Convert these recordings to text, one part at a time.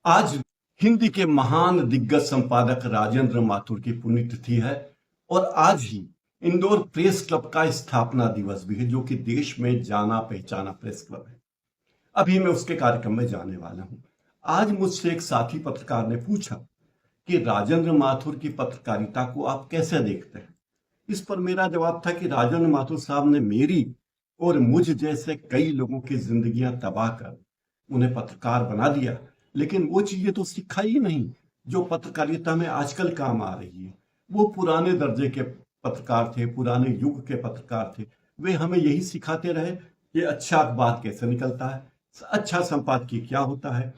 आज हिंदी के महान दिग्गज संपादक राजेंद्र माथुर की पुण्यतिथि है और आज ही इंदौर प्रेस क्लब का स्थापना दिवस भी है, जो कि देश में जाना पहचाना प्रेस क्लब है। अभी मैं उसके कार्यक्रम में जाने वाला हूं। आज मुझसे एक साथी पत्रकार ने पूछा कि राजेंद्र माथुर की पत्रकारिता को आप कैसे देखते हैं। इस पर मेरा जवाब था कि राजेंद्र माथुर साहब ने मेरी और मुझ जैसे कई लोगों की जिंदगियां तबाह कर उन्हें पत्रकार बना दिया, लेकिन वो चीजें तो सिखाई ही नहीं जो पत्रकारिता में आजकल काम आ रही है। वो पुराने दर्जे के पत्रकार थे, पुराने युग के पत्रकार थे। वे हमें यही सिखाते रहे कि अच्छा अखबार कैसे निकलता है, अच्छा संपादकीय क्या होता है,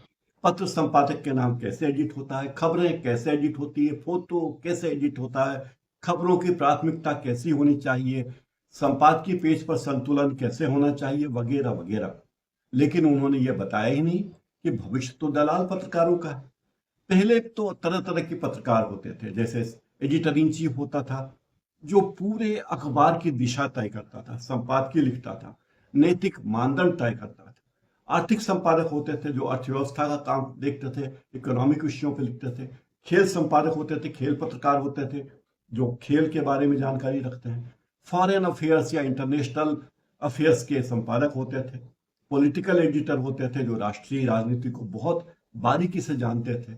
पत्र संपादक के नाम कैसे एडिट होता है, खबरें कैसे एडिट होती है, फोटो कैसे एडिट होता है, खबरों की प्राथमिकता कैसी होनी चाहिए, संपादकीय पेज पर संतुलन कैसे होना चाहिए, वगैरह वगैरह। लेकिन उन्होंने यह बताया ही नहीं कि भविष्य तो दलाल पत्रकारों का है। पहले तो तरह तरह के पत्रकार होते थे, जैसे एडिटर इन चीफ होता था जो पूरे अखबार की दिशा तय करता था, संपादकीय लिखता था, नैतिक मानदंड तय करता था। आर्थिक संपादक होते थे जो अर्थव्यवस्था का काम देखते थे, इकोनॉमिक विषयों पर लिखते थे। खेल संपादक होते थे, खेल पत्रकार होते थे जो खेल के बारे में जानकारी रखते हैं। फॉरेन अफेयर्स या इंटरनेशनल अफेयर्स के संपादक होते थे। पॉलिटिकल एडिटर होते थे जो राष्ट्रीय राजनीति को बहुत बारीकी से जानते थे।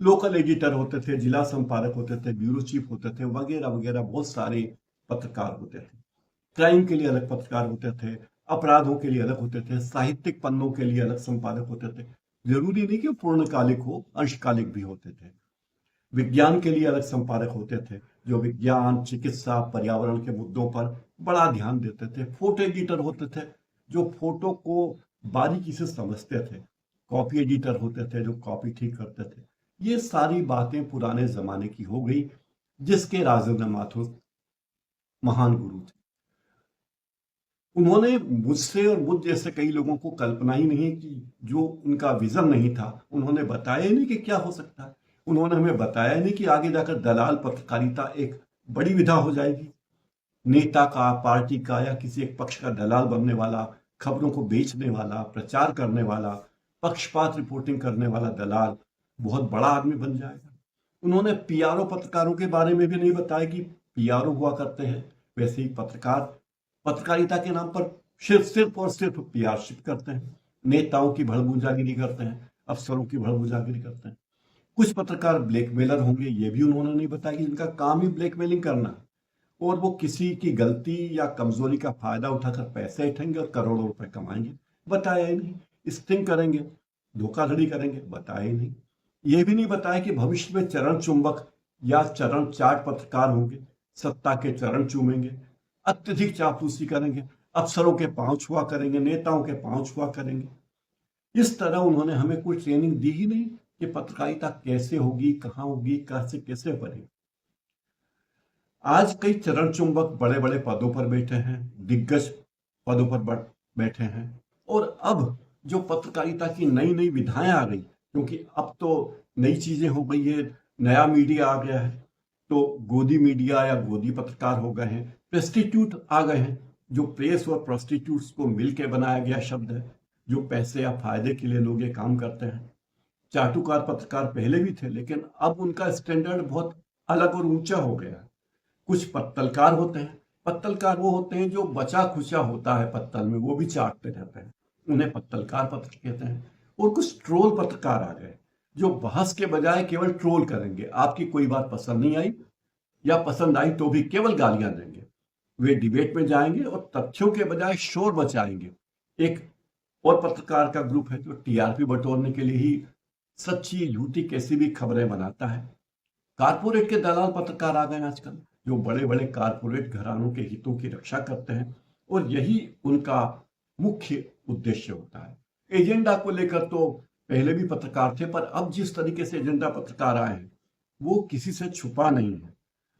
लोकल एडिटर होते थे, जिला संपादक होते थे, ब्यूरो चीफ होते थे, वगैरह वगैरह। बहुत सारे पत्रकार होते थे। क्राइम के लिए अलग पत्रकार होते थे, अपराधों के लिए अलग होते थे, साहित्यिक पन्नों के लिए अलग संपादक होते थे। जरूरी नहीं कि पूर्णकालिक हो, अंशकालिक भी होते थे। विज्ञान के लिए अलग संपादक होते थे जो विज्ञान, चिकित्सा, पर्यावरण के मुद्दों पर बड़ा ध्यान देते थे। फोटो एडिटर होते थे जो फोटो को बारीकी से समझते थे। कॉपी एडिटर होते थे जो कॉपी ठीक करते थे। ये सारी बातें पुराने जमाने की हो गई, जिसके राजेंद्र माथुर महान गुरु थे। उन्होंने मुझसे और मुझ जैसे कई लोगों को कल्पना ही नहीं कि जो उनका विजन नहीं था, उन्होंने बताया ही नहीं कि क्या हो सकता है। उन्होंने हमें बताया नहीं कि आगे जाकर दलाल पत्रकारिता एक बड़ी विधा हो जाएगी। नेता का, पार्टी का या किसी एक पक्ष का दलाल बनने वाला, खबरों को बेचने वाला, प्रचार करने वाला, पक्षपात रिपोर्टिंग करने वाला दलाल बहुत बड़ा आदमी बन जाएगा। उन्होंने पीआरओ पत्रकारों के बारे में भी नहीं बताया कि पीआरओ हुआ करते हैं। वैसे ही पत्रकार पत्रकारिता के नाम पर सिर्फ सिर्फ और सिर्फ पीआरशिप करते हैं, नेताओं की भड़बूजागिरी करते हैं, अफसरों की भड़बूजागिरी करते हैं। कुछ पत्रकार ब्लैकमेलर होंगे, ये भी उन्होंने नहीं बताया कि इनका काम ही ब्लैकमेलिंग करना है और वो किसी की गलती या कमजोरी का फायदा उठाकर पैसे उठाएंगे और करोड़ों रुपए कमाएंगे। बताया ही नहीं। स्टिंग करेंगे, धोखाधड़ी करेंगे, बताया ही नहीं। ये भी नहीं बताया कि भविष्य में चरण चुंबक या चरण चाट पत्रकार होंगे, सत्ता के चरण चूमेंगे, अत्यधिक चापलूसी करेंगे, अफसरों के पांव छुआ करेंगे, नेताओं के पांव छुआ करेंगे। इस तरह उन्होंने हमें कोई ट्रेनिंग दी ही नहीं कि पत्रकारिता कैसे होगी, कहां होगी, कैसे कैसे बनेगी। आज कई चरण चुंबक बड़े बड़े पदों पर बैठे हैं, दिग्गज पदों पर बैठे हैं। और अब जो पत्रकारिता की नई नई विधाएं आ गई, क्योंकि अब तो नई चीजें हो गई है, नया मीडिया आ गया है, तो गोदी मीडिया या गोदी पत्रकार हो गए हैं, प्रेस्टिट्यूट आ गए हैं, जो प्रेस और प्रोस्टिट्यूट्स को मिलकर बनाया गया शब्द है, जो पैसे या फायदे के लिए लोग ये काम करते हैं। चाटुकार पत्रकार पहले भी थे, लेकिन अब उनका स्टैंडर्ड बहुत अलग और ऊंचा हो गया है। कुछ पत्तलकार होते हैं। पत्तलकार वो होते हैं जो बचा खुचा होता है पत्तल में, वो भी चाटते रहते हैं, उन्हें पत्तलकार पत्र कहते हैं। और कुछ ट्रोल पत्रकार आ गए जो बहस के बजाय केवल ट्रोल करेंगे। आपकी कोई बात पसंद नहीं आई या पसंद आई तो भी केवल गालियां देंगे। वे डिबेट में जाएंगे और तथ्यों के बजाय शोर मचाएंगे। एक और पत्रकार का ग्रुप है जो टीआरपी बटोरने के लिए ही सच्ची झूठी कैसी भी खबरें बनाता है। कारपोरेट के दलाल पत्रकार आ गए आजकल, जो बड़े बड़े कारपोरेट घरानों के हितों की रक्षा करते हैं और यही उनका मुख्य उद्देश्य होता है। एजेंडा को लेकर तो पहले भी पत्रकार थे, पर अब जिस तरीके से एजेंडा पत्रकार आए हैं वो किसी से छुपा नहीं है।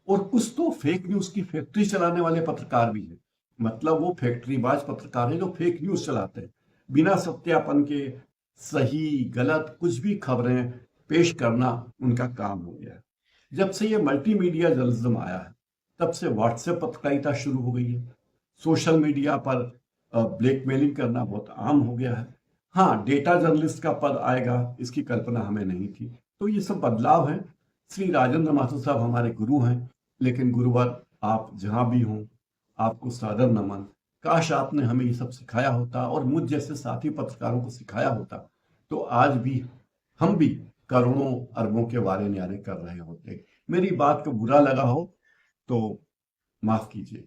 और कुछ तो फेक न्यूज की फैक्ट्री चलाने वाले पत्रकार भी हैं। मतलब वो फैक्ट्रीबाज पत्रकार हैं जो फेक न्यूज चलाते हैं, बिना सत्यापन के सही गलत कुछ भी खबरें पेश करना उनका काम हो गया है। जब से ये मल्टीमीडिया जर्नलिज्म आया है, तब से व्हाट्सएप पत्रकारिता शुरू हो गई है। सोशल मीडिया पर ब्लैकमेलिंग करना बहुत आम हो गया है। हाँ, डेटा जर्नलिस्ट का पद आएगा इसकी कल्पना हमें नहीं थी। तो ये सब बदलाव हैं। श्री राजेंद्र माथुर साहब हमारे गुरु हैं, लेकिन गुरुवर आप जहाँ भी हों, आपको सादर नमन। काश आपने हमें ये सब सिखाया होता और मुझ जैसे साथी पत्रकारों को सिखाया होता, तो आज भी हम भी करोड़ों अरबों के वारे न्यारे कर रहे होते। मेरी बात को बुरा लगा हो तो माफ कीजिए।